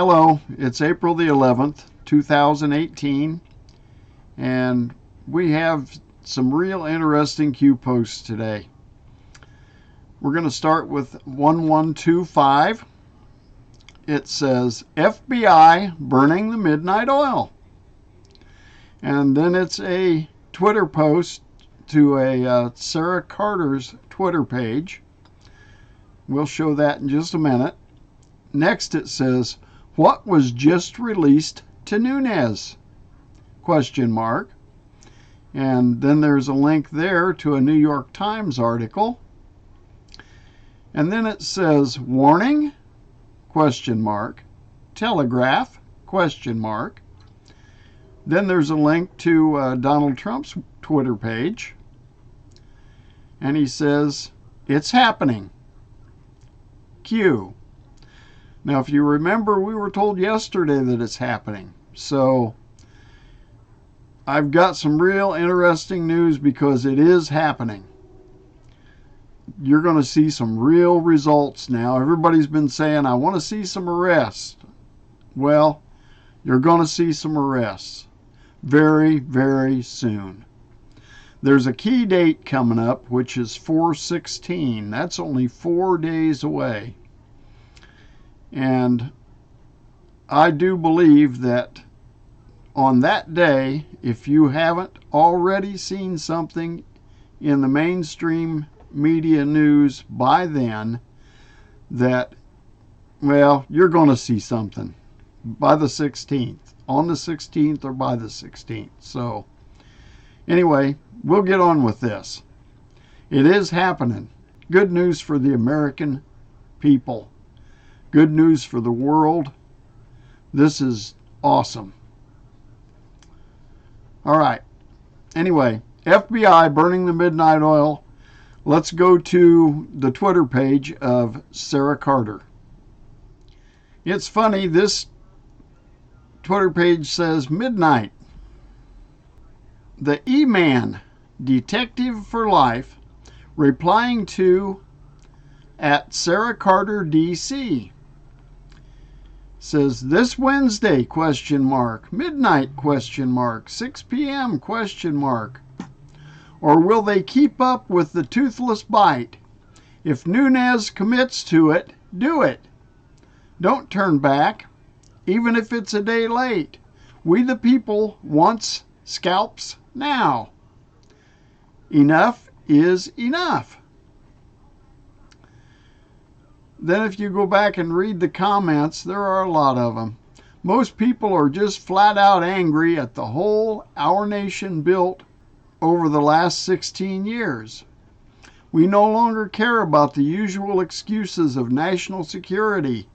Hello, it's April the 11th, 2018, and we have some real interesting Q posts today. We're going to start with 1125. It says, FBI burning the midnight oil. And then it's a Twitter post to a Sarah Carter's Twitter page. We'll show that in just a minute. Next it says, what was just released to Nunes? Question mark. And then there's a link there to a New York Times article. And then it says, warning? Question mark. Telegraph? Question mark. Then there's a link to Donald Trump's Twitter page. And he says, it's happening. Q. Now, if you remember, we were told yesterday that it's happening. So I've got some real interesting news because it is happening. You're going to see some real results now. Everybody's been saying, I want to see some arrests. Well, you're going to see some arrests very, very soon. There's a key date coming up, which is 4/16. That's only 4 days away. And I do believe that on that day, if you haven't already seen something in the mainstream media news by then, that, well, you're going to see something by the 16th, on the 16th or by the 16th. So anyway, we'll get on with this. It is happening. Good news for the American people. Good news for the world. This is awesome. All right. Anyway, FBI burning the midnight oil. Let's go to the Twitter page of Sarah Carter. It's funny, this Twitter page says midnight. The E-Man, detective for life, replying to at Sarah Carter DC. Says this Wednesday, question mark, midnight, question mark, 6 p.m., question mark. Or will they keep up with the toothless bite? If Nunes commits to it, do it. Don't turn back, even if it's a day late. We the people wants scalps now. Enough is enough. Then if you go back and read the comments, there are a lot of them. Most people are just flat out angry at the hole our nation built over the last 16 years. We no longer care about the usual excuses of national security,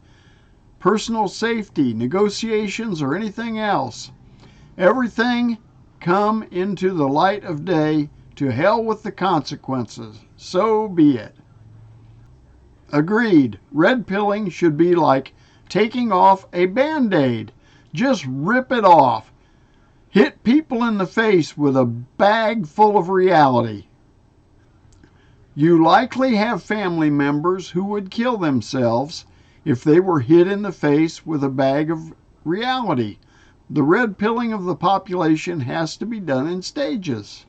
personal safety, negotiations, or anything else. Everything come into the light of day. To hell with the consequences. So be it. Agreed. Red pilling should be like taking off a Band-Aid. Just rip it off. Hit people in the face with a bag full of reality. You likely have family members who would kill themselves if they were hit in the face with a bag of reality. The red pilling of the population has to be done in stages.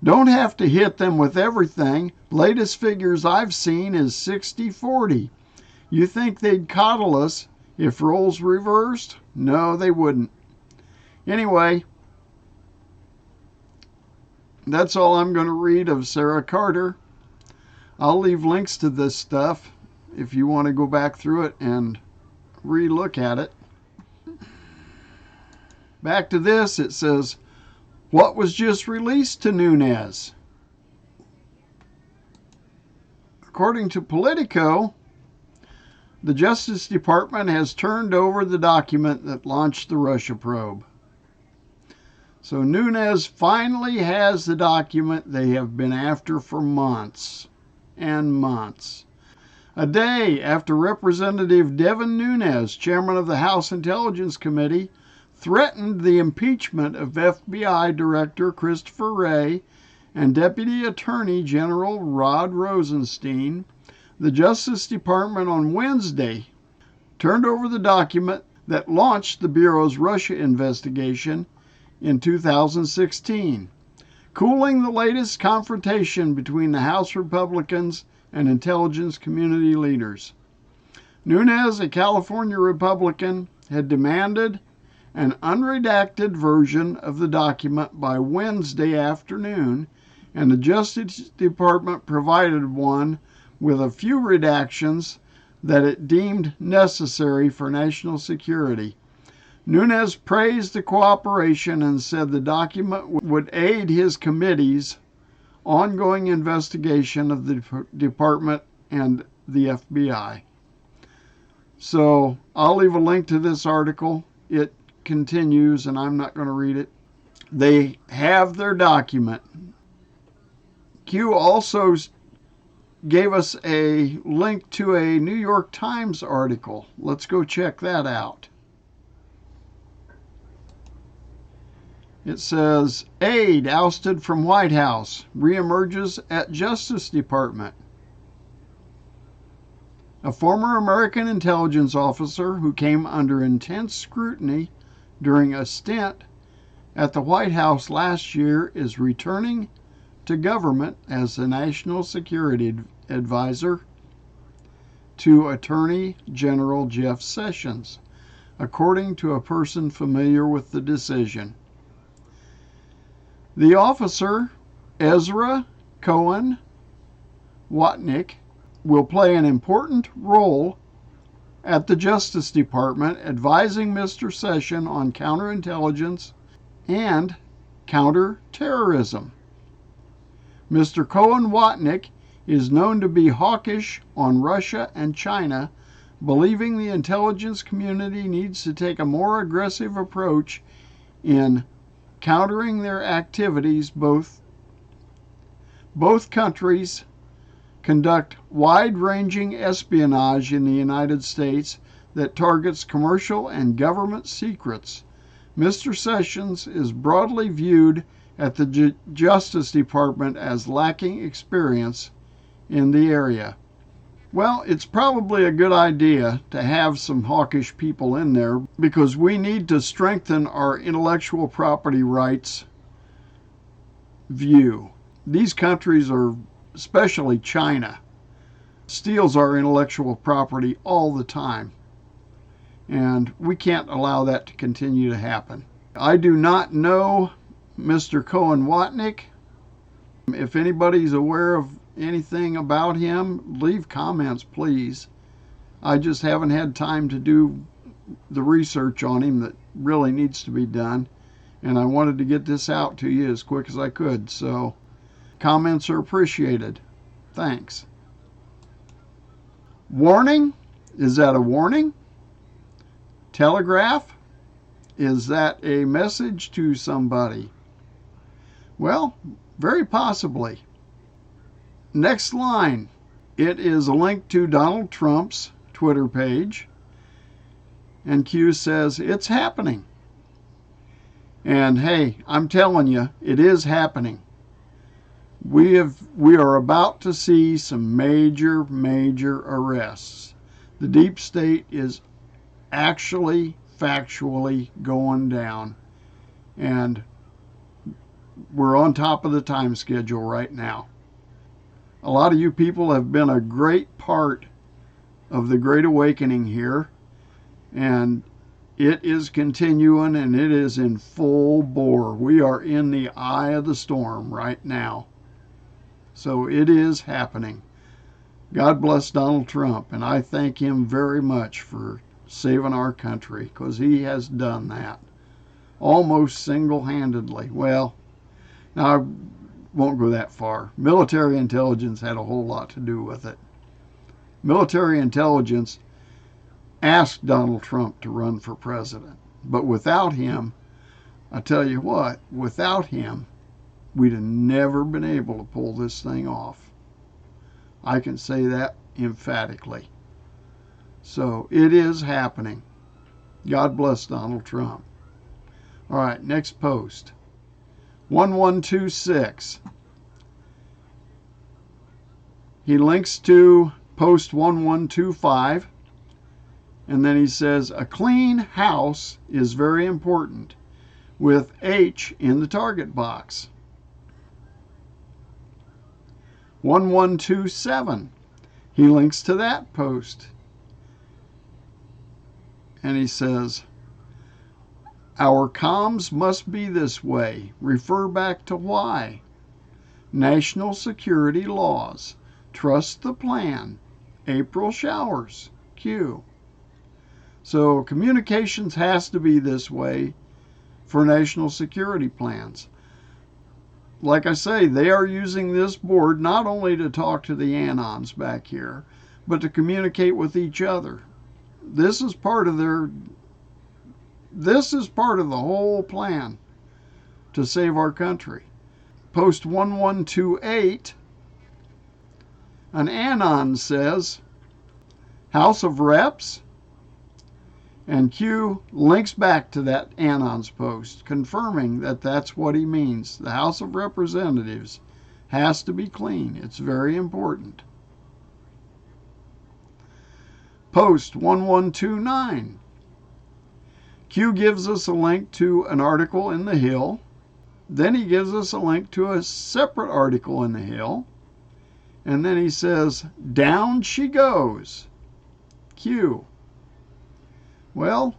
Don't have to hit them with everything. Latest figures I've seen is 60-40. You think they'd coddle us if roles reversed? No, they wouldn't. Anyway, that's all I'm going to read of Sarah Carter. I'll leave links to this stuff if you want to go back through it and re-look at it. Back to this, it says, what was just released to Nunes? According to Politico, the Justice Department has turned over the document that launched the Russia probe. So Nunes finally has the document they have been after for months and months. A day after Representative Devin Nunes, chairman of the House Intelligence Committee, threatened the impeachment of FBI Director Christopher Wray and Deputy Attorney General Rod Rosenstein, the Justice Department on Wednesday turned over the document that launched the Bureau's Russia investigation in 2016, cooling the latest confrontation between the House Republicans and intelligence community leaders. Nunes, a California Republican, had demanded an unredacted version of the document by Wednesday afternoon, and the Justice Department provided one with a few redactions that it deemed necessary for national security. Nunes praised the cooperation and said the document would aid his committee's ongoing investigation of the department and the FBI. So I'll leave a link to this article. It continues, and I'm not going to read it. They have their document. Q also gave us a link to a New York Times article. Let's go check that out. It says, aide ousted from White House, reemerges at Justice Department. A former American intelligence officer who came under intense scrutiny during a stint at the White House last year is returning to government as the National Security Advisor to Attorney General Jeff Sessions, according to a person familiar with the decision. The officer, Ezra Cohen Watnick, will play an important role at the Justice Department, advising Mr. Sessions on counterintelligence and counterterrorism. Mr. Cohen Watnick is known to be hawkish on Russia and China, believing the intelligence community needs to take a more aggressive approach in countering their activities. Both countries conduct wide-ranging espionage in the United States that targets commercial and government secrets. Mr. Sessions is broadly viewed at the Justice Department as lacking experience in the area. Well, it's probably a good idea to have some hawkish people in there because we need to strengthen our intellectual property rights view. These countries are, especially China, steals our intellectual property all the time. And we can't allow that to continue to happen. I do not know Mr. Cohen Watnick. If anybody's aware of anything about him, leave comments, please. I just haven't had time to do the research on him that really needs to be done. And I wanted to get this out to you as quick as I could. So comments are appreciated. Thanks. Warning? Is that a warning? Telegraph? Is that a message to somebody? Well, very possibly. Next line. It is a link to Donald Trump's Twitter page. And Q says, it's happening. And hey, I'm telling you, it is happening. We are about to see some major arrests. The deep state is actually factually going down, and we're on top of the time schedule right now. A lot of you people have been a great part of the Great Awakening here, and it is continuing, and it is in full bore. We are in the eye of the storm right now. So it is happening. God bless Donald Trump, and I thank him very much for saving our country, because he has done that almost single-handedly. Well, now I won't go that far. Military intelligence had a whole lot to do with it. Military intelligence asked Donald Trump to run for president, but without him, I tell you what, without him, we'd have never been able to pull this thing off. I can say that emphatically. So it is happening. God bless Donald Trump. All right, next post. 1126. He links to post 1125. And then he says, a clean house is very important, with H in the target box. 1127, he links to that post. And he says, our comms must be this way. Refer back to why. National security laws. Trust the plan. April showers. Q. So communications has to be this way for national security plans. Like I say, they are using this board not only to talk to the Anons back here, but to communicate with each other. This is part of the whole plan to save our country. Post 1128, an Anon says, House of Reps, and Q links back to that Anon's post, confirming that that's what he means. The House of Representatives has to be clean. It's very important. Post 1129. Q gives us a link to an article in the Hill. Then he gives us a link to a separate article in the Hill. And then he says, down she goes. Q. Well,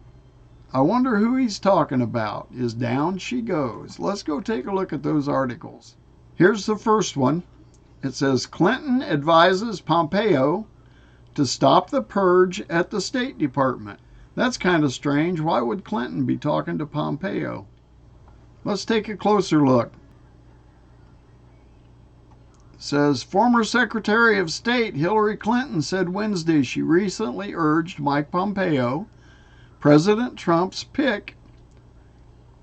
I wonder who he's talking about. Is down she goes. Let's go take a look at those articles. Here's the first one. It says, Clinton advises Pompeo to stop the purge at the State Department. That's kind of strange. Why would Clinton be talking to Pompeo? Let's take a closer look. It says, former Secretary of State Hillary Clinton said Wednesday she recently urged Mike Pompeo, President Trump's pick,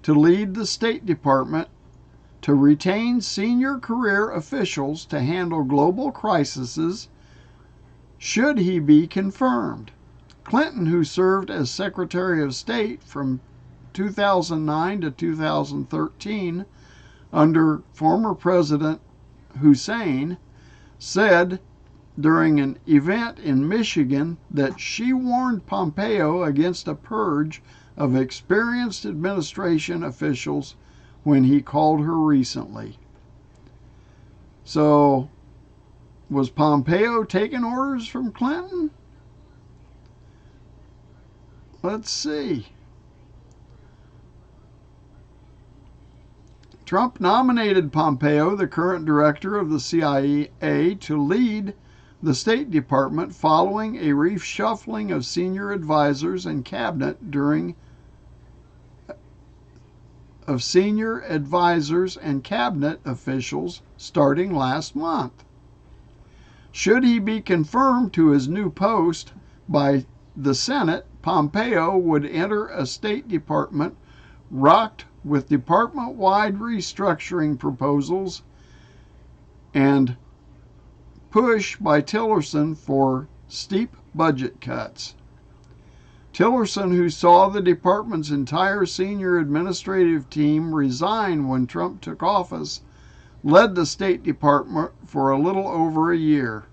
to lead the State Department, to retain senior career officials to handle global crises should he be confirmed. Clinton, who served as Secretary of State from 2009 to 2013 under former President Hussein, said during an event in Michigan that she warned Pompeo against a purge of experienced administration officials when he called her recently. So, was Pompeo taking orders from Clinton? Let's see. Trump nominated Pompeo, the current director of the CIA, to lead the State Department following a reshuffling of senior advisors and cabinet officials starting last month. Should he be confirmed to his new post by the Senate, Pompeo would enter a State Department rocked with department-wide restructuring proposals and push by Tillerson for steep budget cuts. Tillerson, who saw the department's entire senior administrative team resign when Trump took office, led the State Department for a little over a year.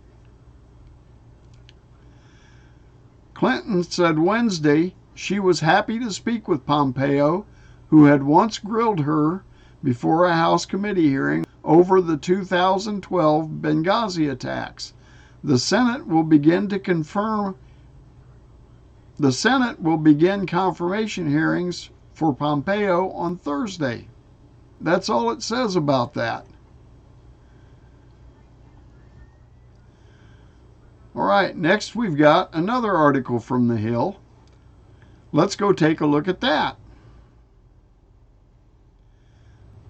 Clinton said Wednesday she was happy to speak with Pompeo, who had once grilled her before a House committee hearing over the 2012 Benghazi attacks. The Senate will begin confirmation hearings for Pompeo on Thursday. That's all it says about that. All right, next we've got another article from the Hill. Let's go take a look at that.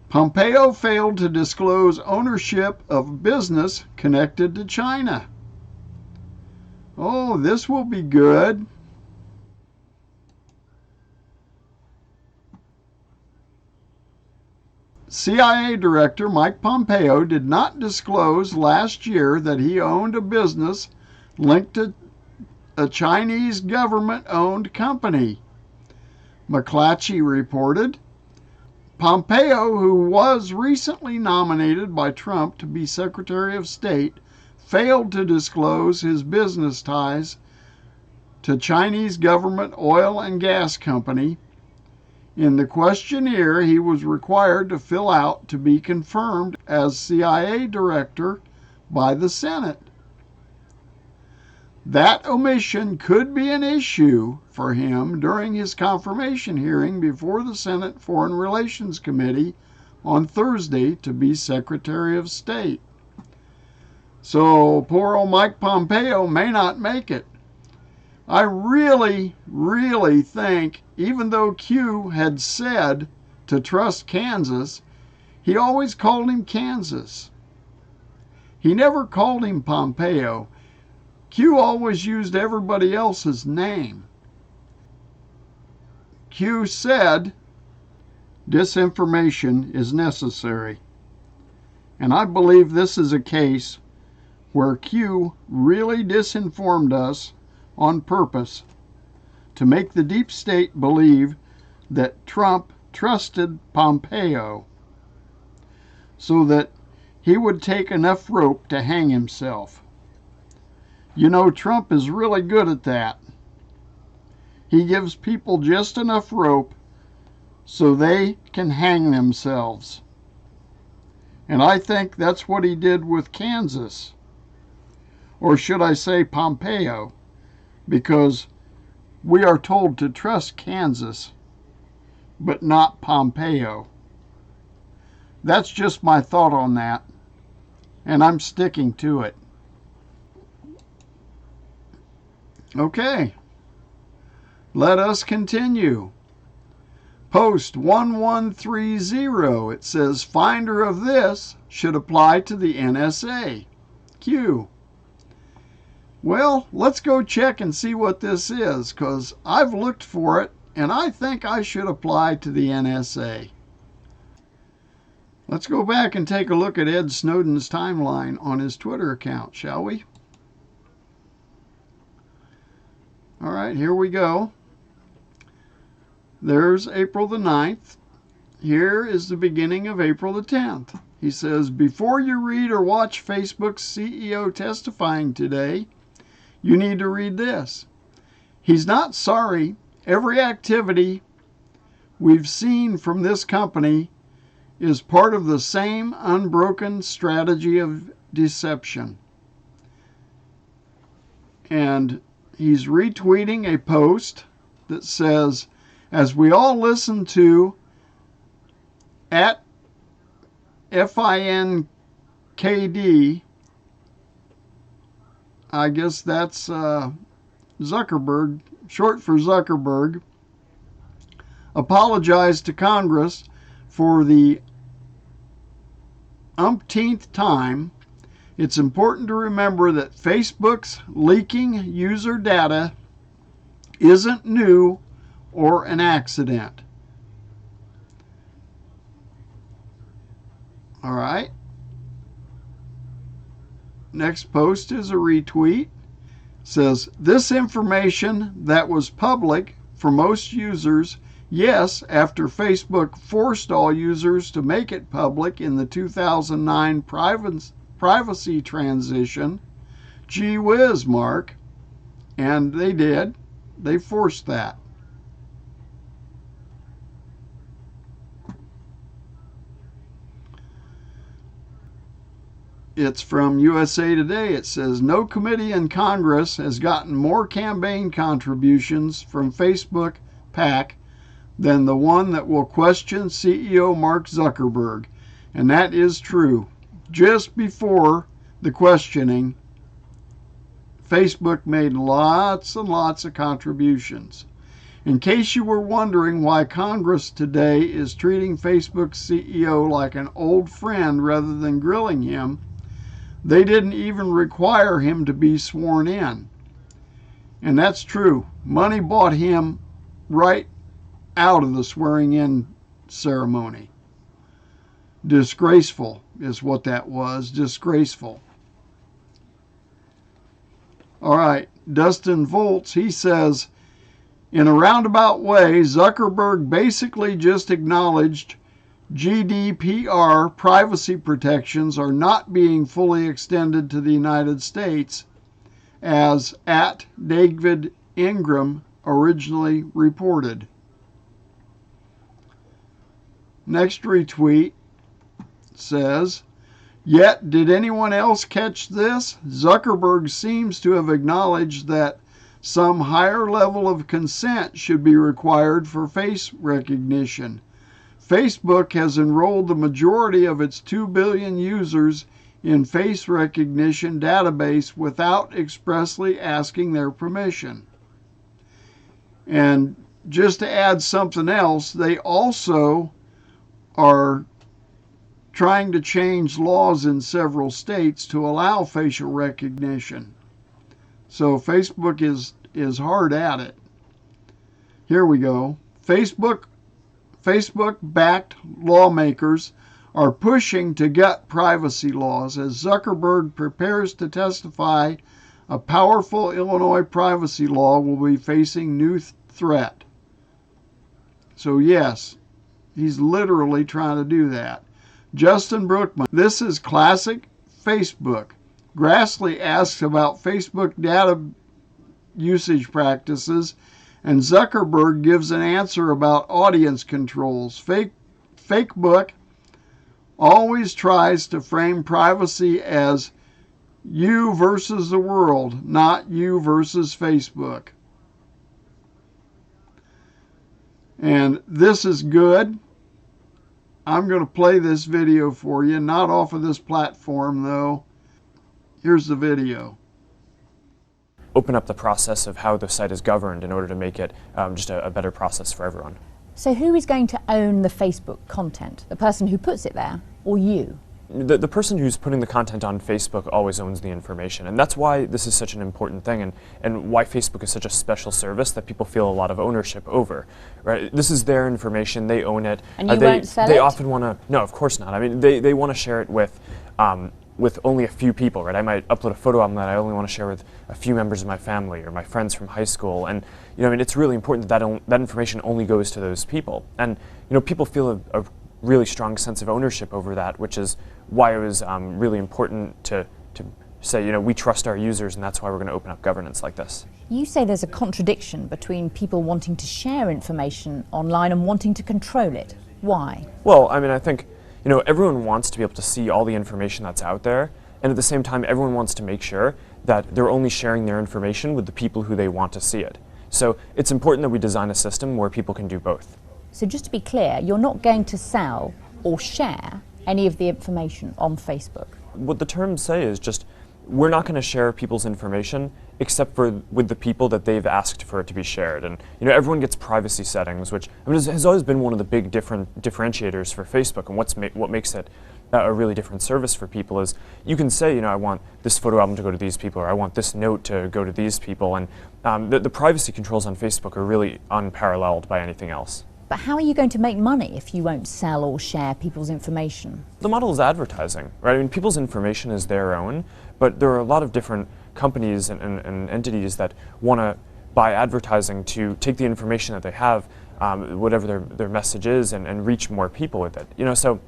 Pompeo failed to disclose ownership of business connected to China. Oh, this will be good. CIA Director Mike Pompeo did not disclose last year that he owned a business linked to a Chinese government-owned company, McClatchy reported. Pompeo, who was recently nominated by Trump to be Secretary of State, failed to disclose his business ties to Chinese government oil and gas company. In the questionnaire he was required to fill out to be confirmed as CIA director by the Senate. That omission could be an issue for him during his confirmation hearing before the Senate Foreign Relations Committee on Thursday to be Secretary of State. So poor old Mike Pompeo may not make it. I really think, even though Q had said to trust Kansas, he always called him Kansas. He never called him Pompeo. Q always used everybody else's name. Q said disinformation is necessary. And I believe this is a case where Q really disinformed us on purpose to make the deep state believe that Trump trusted Pompeo so that he would take enough rope to hang himself. You know, Trump is really good at that. He gives people just enough rope so they can hang themselves. And I think that's what he did with Kansas. Or should I say Pompeo? Because we are told to trust Kansas, but not Pompeo. That's just my thought on that, and I'm sticking to it. Okay, let us continue. Post 1130, it says, finder of this should apply to the NSA. Q. Well, let's go check and see what this is, because I've looked for it, and I think I should apply to the NSA. Let's go back and take a look at Ed Snowden's timeline on his Twitter account, shall we? All right, here we go. There's April the 9th. Here is the beginning of April the 10th. He says, before you read or watch Facebook's CEO testifying today, you need to read this. He's not sorry. Every activity we've seen from this company is part of the same unbroken strategy of deception. And he's retweeting a post that says, as we all listen to at FINKD, I guess that's Zuckerberg, short for Zuckerberg, apologized to Congress for the umpteenth time. It's important to remember that Facebook's leaking user data isn't new or an accident. All right. Next post is a retweet. It says, this information that was public for most users, yes, after Facebook forced all users to make it public in the 2009 privacy transition. Gee whiz, Mark. And they did. They forced that. It's from USA Today. It says, no committee in Congress has gotten more campaign contributions from Facebook PAC than the one that will question CEO Mark Zuckerberg. And that is true. Just before the questioning, Facebook made lots and lots of contributions. In case you were wondering why Congress today is treating Facebook's CEO like an old friend rather than grilling him, they didn't even require him to be sworn in. And that's true. Money bought him right out of the swearing in ceremony. Disgraceful is what that was. Disgraceful. All right. Dustin Volts, he says, in a roundabout way, Zuckerberg basically just acknowledged GDPR privacy protections are not being fully extended to the United States, as at David Ingram originally reported. Next retweet says, "Yet, did anyone else catch this? Zuckerberg seems to have acknowledged that some higher level of consent should be required for face recognition. Facebook has enrolled the majority of its 2 billion users in face recognition database without expressly asking their permission." And just to add something else, they also are trying to change laws in several states to allow facial recognition. So Facebook is hard at it. Here we go. Facebook-backed lawmakers are pushing to gut privacy laws as Zuckerberg prepares to testify. A powerful Illinois privacy law will be facing new threat. So yes, he's literally trying to do that. Justin Brookman, "This is classic Facebook." Grassley asks about Facebook data usage practices, and Zuckerberg gives an answer about audience controls. Facebook always tries to frame privacy as you versus the world, not you versus Facebook. And this is good. I'm going to play this video for you, not off of this platform though. Here's the video. Open up the process of how the site is governed in order to make it just a better process for everyone. So who is going to own the Facebook content? The person who puts it there, or you? The person who's putting the content on Facebook always owns the information, and that's why this is such an important thing, and why Facebook is such a special service that people feel a lot of ownership over. Right? This is their information; they own it. And you won't sell it? They often want to. No, of course not. I mean, they want to share it with only a few people. Right? I might upload a photo album that I only want to share with a few members of my family or my friends from high school, and I mean, it's really important that information only goes to those people, and people feel a really strong sense of ownership over that, which is why it was really important to say, we trust our users, and that's why we're going to open up governance like this. You say there's a contradiction between people wanting to share information online and wanting to control it. Why? Well, I mean, I think, everyone wants to be able to see all the information that's out there, and at the same time, everyone wants to make sure that they're only sharing their information with the people who they want to see it. So it's important that we design a system where people can do both. So just to be clear, you're not going to sell or share any of the information on Facebook? What the terms say is just, we're not going to share people's information except for with the people that they've asked for it to be shared. And everyone gets privacy settings, which has always been one of the big differentiators for Facebook, and what makes it a really different service for people is you can say, I want this photo album to go to these people, or I want this note to go to these people, and the privacy controls on Facebook are really unparalleled by anything else. But how are you going to make money if you won't sell or share people's information? The model is advertising, right? I mean, people's information is their own, but there are a lot of different companies and entities that want to buy advertising to take the information that they have, whatever their message is, and reach more people with it. So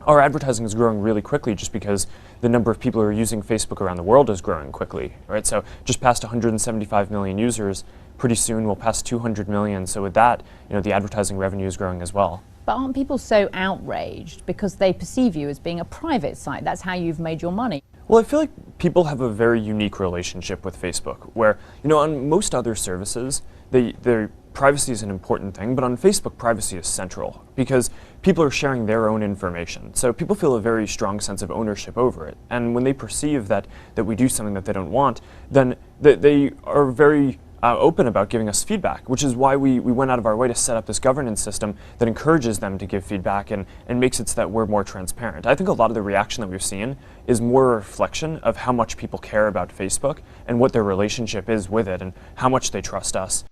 our advertising is growing really quickly just because the number of people who are using Facebook around the world is growing quickly, right? So just past 175 million users. Pretty soon we'll pass 200 million, so with that, the advertising revenue is growing as well. But aren't people so outraged because they perceive you as being a private site? That's how you've made your money. Well, I feel like people have a very unique relationship with Facebook, where, on most other services, their privacy is an important thing, but on Facebook, privacy is central because people are sharing their own information. So people feel a very strong sense of ownership over it. And when they perceive that we do something that they don't want, then they are very open about giving us feedback, which is why we went out of our way to set up this governance system that encourages them to give feedback and makes it so that we're more transparent. I think a lot of the reaction that we've seen is more a reflection of how much people care about Facebook and what their relationship is with it and how much they trust us.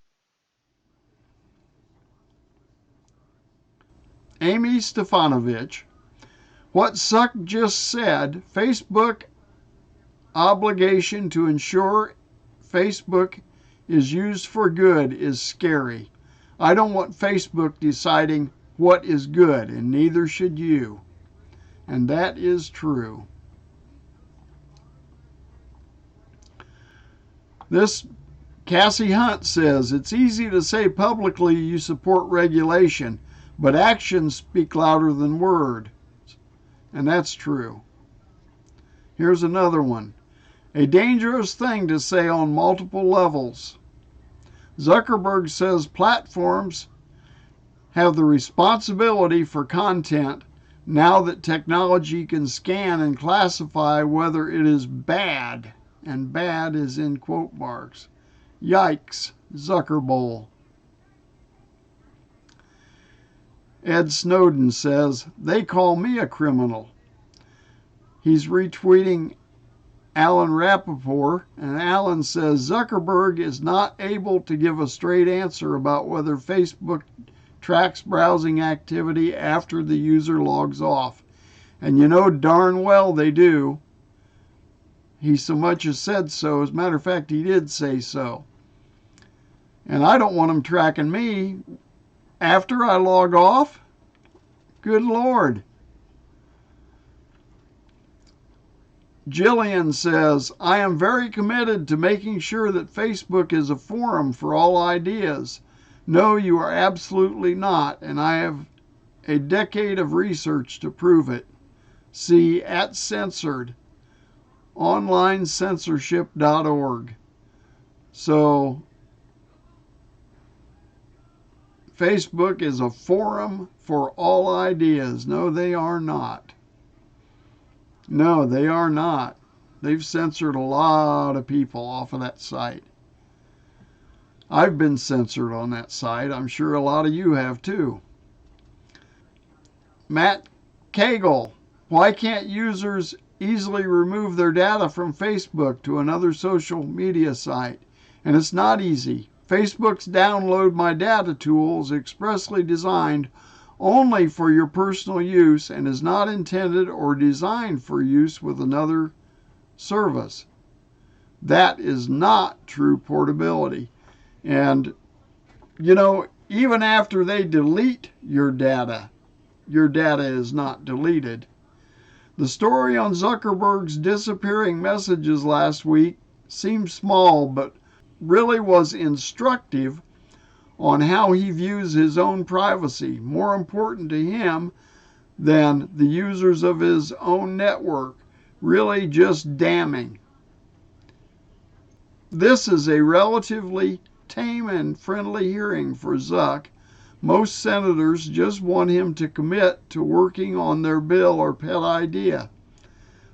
Amy Stefanovich, what Suck just said, Facebook obligation to ensure Facebook is used for good is scary. I don't want Facebook deciding what is good, and neither should you. And that is true. This Cassie Hunt says, it's easy to say publicly you support regulation, but actions speak louder than words. And that's true. Here's another one. A dangerous thing to say on multiple levels. Zuckerberg says platforms have the responsibility for content now that technology can scan and classify whether it is bad, and bad is in quote marks. Yikes, Zuckerbowl. Ed Snowden says, they call me a criminal. He's retweeting Alan Rappaport, and Alan says Zuckerberg is not able to give a straight answer about whether Facebook tracks browsing activity after the user logs off. And you know darn well they do. He so much as said so. As a matter of fact, he did say so. And I don't want him tracking me after I log off. Good Lord. Jillian says, I am very committed to making sure that Facebook is a forum for all ideas. No, you are absolutely not, and I have a decade of research to prove it. See @censored, onlinecensorship.org. So, Facebook is a forum for all ideas. No, they are not. No, they are not. They've censored a lot of people off of that site. I've been censored on that site. I'm sure a lot of you have too. Matt Cagle, why can't users easily remove their data from Facebook to another social media site? And it's not easy. Facebook's download my data tool is expressly designed only for your personal use and is not intended or designed for use with another service. That is not true portability. And, you know, even after they delete your data is not deleted. The story on Zuckerberg's disappearing messages last week seems small, but really was instructive on how he views his own privacy, more important to him than the users of his own network. Really just damning. This is a relatively tame and friendly hearing for Zuck. Most senators just want him to commit to working on their bill or pet idea.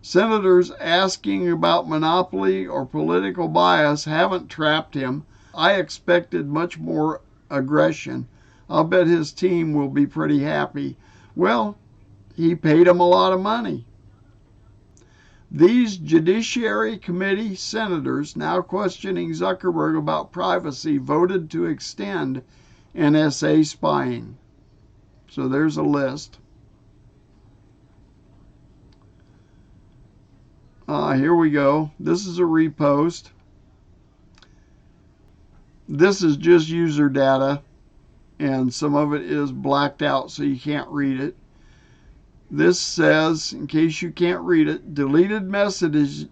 Senators asking about monopoly or political bias haven't trapped him. I expected much more aggression. I'll bet his team will be pretty happy. Well, he paid him a lot of money. These Judiciary Committee senators now questioning Zuckerberg about privacy voted to extend NSA spying. So there's a list. Here we go. This is a repost. This is just user data, and some of it is blacked out so you can't read it. This says, in case you can't read it, deleted messages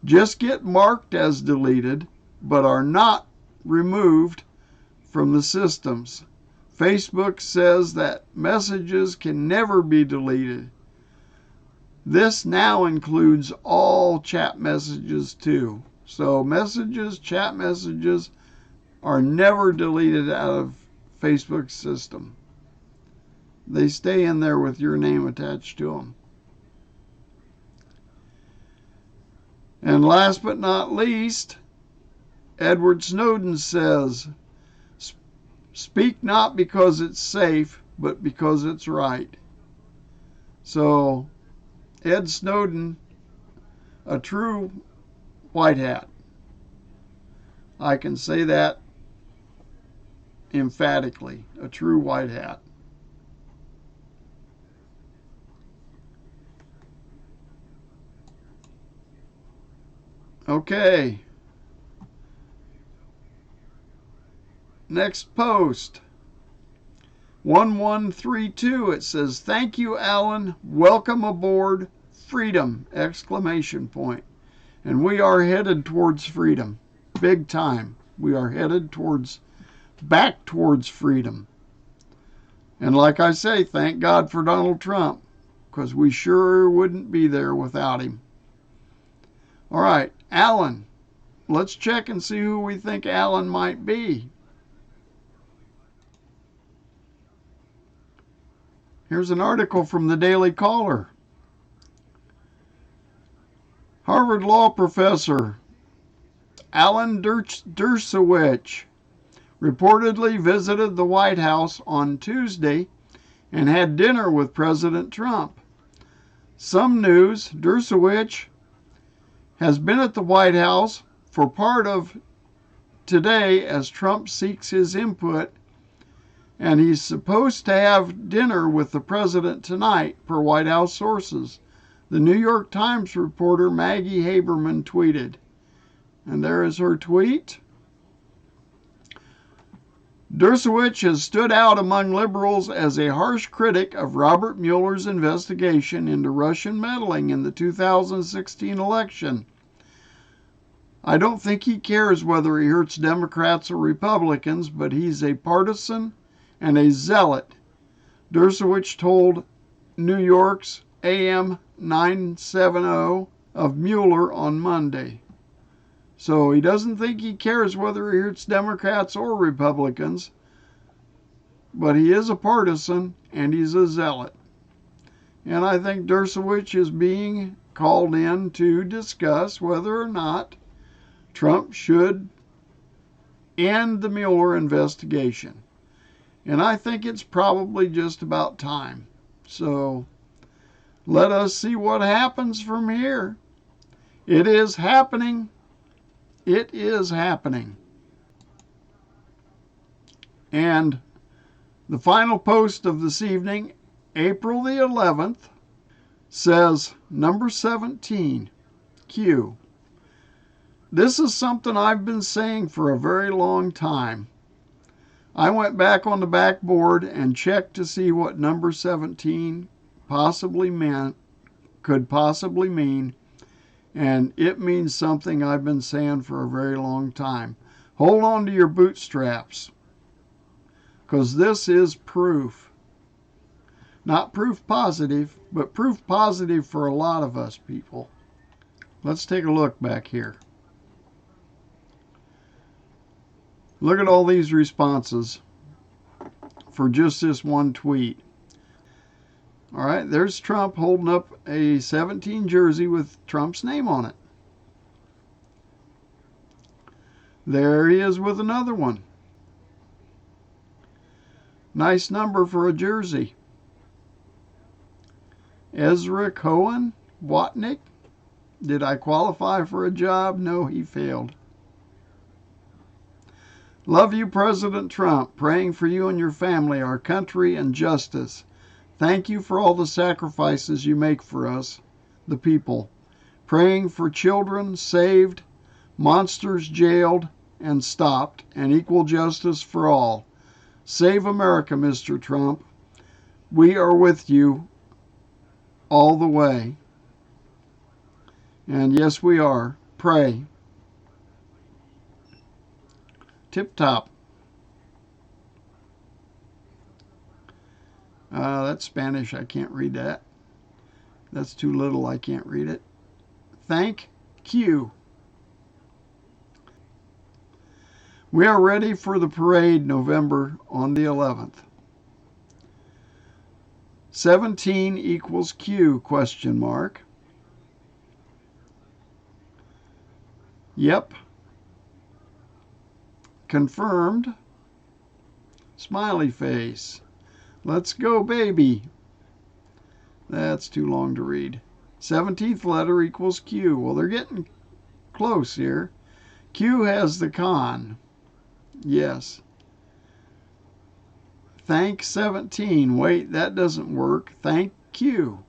just get marked as deleted, but are not removed from the systems. Facebook says that messages can never be deleted. This now includes all chat messages too. So messages, chat messages are never deleted out of Facebook's system. They stay in there with your name attached to them. And last but not least, Edward Snowden says, speak not because it's safe, but because it's right. So, Ed Snowden, a true white hat. I can say that emphatically, a true white hat. Okay. Next post. 1132, it says, thank you, Alan. Welcome aboard. Freedom! Exclamation point. And we are headed towards freedom. Big time. We are headed back towards freedom. And like I say, thank God for Donald Trump, because we sure wouldn't be there without him. All right, Alan. Let's check and see who we think Alan might be. Here's an article from the Daily Caller. Harvard law professor Alan Dershowitz reportedly visited the White House on Tuesday and had dinner with President Trump. Some news: Dershowitz has been at the White House for part of today as Trump seeks his input, and he's supposed to have dinner with the president tonight, per White House sources. The New York Times reporter Maggie Haberman tweeted. And there is her tweet. Dershowitz has stood out among liberals as a harsh critic of Robert Mueller's investigation into Russian meddling in the 2016 election. I don't think he cares whether he hurts Democrats or Republicans, but he's a partisan and a zealot, Dershowitz told New York's AM 970 of Mueller on Monday. So he doesn't think he cares whether he hurts Democrats or Republicans, but he is a partisan and he's a zealot. And I think Dershowitz is being called in to discuss whether or not Trump should end the Mueller investigation. And I think it's probably just about time. So let us see what happens from here. It is happening. It is happening. And the final post of this evening, April the 11th, says number 17, Q. This is something I've been saying for a very long time. I went back on the backboard and checked to see what number 17 could possibly mean, and it means something I've been saying for a very long time. Hold on to your bootstraps, because this is proof. Not proof positive, but proof positive for a lot of us people. Let's take a look back here. Look at all these responses for just this one tweet. All right, there's Trump holding up a 17 jersey with Trump's name on it. There he is with another one. Nice number for a jersey. Ezra Cohen, Watnick. Did I qualify for a job? No, he failed. Love you, President Trump. Praying for you and your family, our country, and justice. Thank you for all the sacrifices you make for us, the people. Praying for children saved, monsters jailed and stopped, and equal justice for all. Save America, Mr. Trump. We are with you all the way. And yes, we are. Pray. Tip top. That's Spanish. I can't read that. That's too little. I can't read it. Thank Q. We are ready for the parade November on the 11th. 17 equals Q, question mark. Yep. Confirmed. Smiley face. Let's go, baby. That's too long to read. 17th letter equals Q. Well, they're getting close here. Q has the con. Yes. Thank 17. Wait, that doesn't work. Thank Q.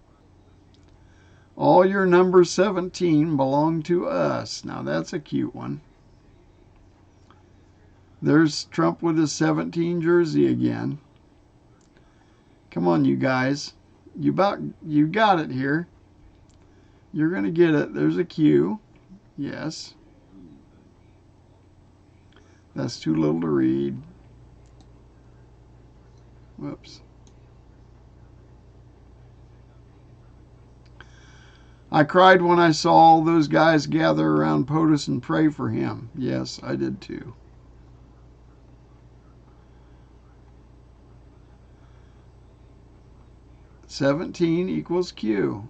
All your number 17 belong to us. Now that's a cute one. There's Trump with his 17 jersey again. Come on, you guys. You got it here. You're going to get it. There's a Q. Yes. That's too little to read. Whoops. I cried when I saw all those guys gather around POTUS and pray for him. Yes, I did too. $17 equals Q.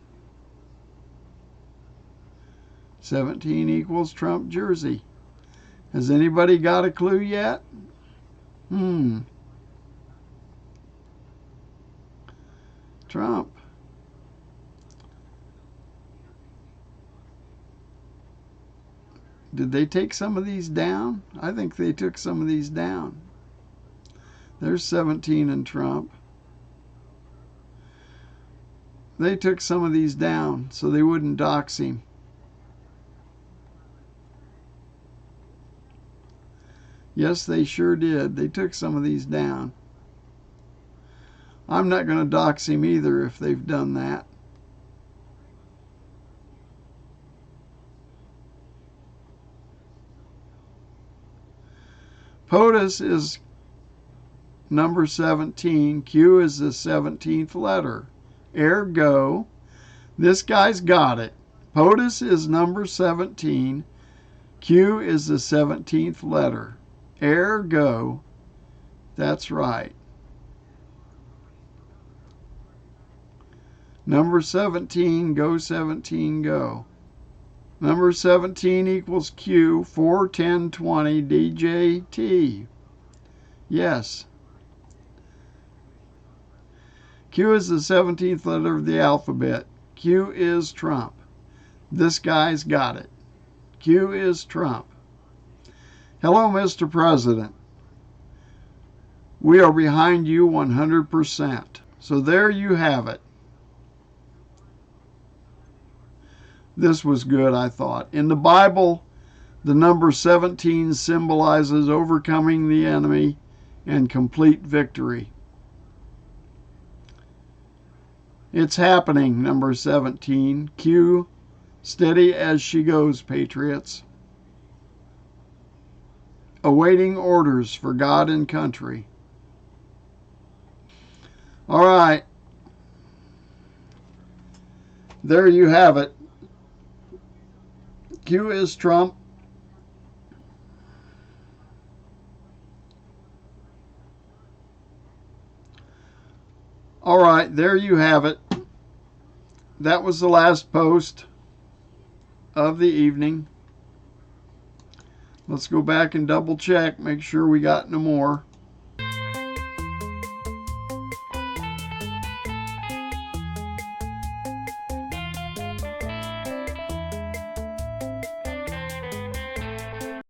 17 equals Trump jersey. Has anybody got a clue yet? Trump. Did they take some of these down? I think they took some of these down. There's 17 in Trump. They took some of these down so they wouldn't dox him. Yes, they sure did. They took some of these down. I'm not going to dox him either if they've done that. POTUS is number 17. Q is the 17th letter. Ergo, this guy's got it. POTUS is number 17. Q is the 17th letter. Ergo, that's right. Number 17, go 17, go. Number 17 equals Q, 4, 10, 20, DJT. Yes. Q is the 17th letter of the alphabet. Q is Trump. This guy's got it. Q is Trump. Hello, Mr. President. We are behind you 100%. So there you have it. This was good, I thought. In the Bible, the number 17 symbolizes overcoming the enemy and complete victory. It's happening, number 17. Q, steady as she goes, patriots. Awaiting orders for God and country. All right. There you have it. Q is Trump. All right, there you have it. That was the last post of the evening. Let's go back and double check, make sure we got no more.